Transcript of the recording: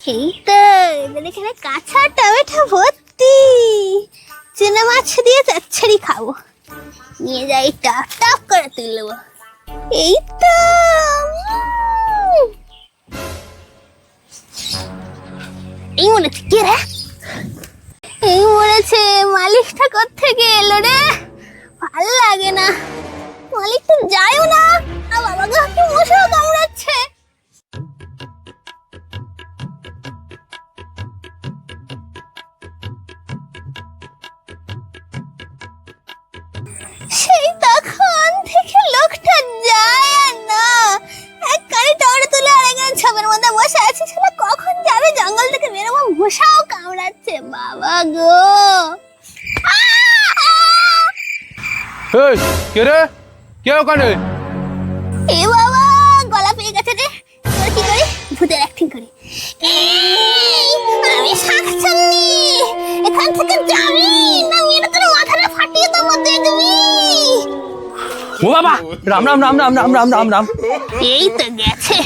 এই তো এদের এখানে কাঁচা টমেটো ভর্তি, চুনা মাছ দিয়ে চচ্চড়ি খাবো। নিয়ে যাই টপ টপ করে তুলবো। এই তো এই মনে হচ্ছে কে রে? এই মনে হচ্ছে মালিকটা কোত্থেকে এলো রে? ভাল লাগে না, মালিক তো যায়ও না, আর বাবাকে একটু মশাও কামড়াচ্ছে। সেই তখন থেকে লোকটা যায় আর না, এক কানে টমেটো তুলে আর একজন ছবের মধ্যে বসে আছে। শালা কখন যাবে জঙ্গল থেকে বেরোবো, মশাও কামড়াচ্ছে। বাবা গো, এই কে রে? কে ওখানে? এ বাবা গলা পেয়ে গেছে রে। এবার কি করি? ভূতের অ্যাক্টিং করি। আমি শাকচুন্নি, এখান থেকে যাবি না মেরে তোর মাথাটা ফাটিয়ে দেবো, দেখবি। ও বাবা, রাম রাম রাম রাম রাম রাম রাম রাম। এই তো গেছে।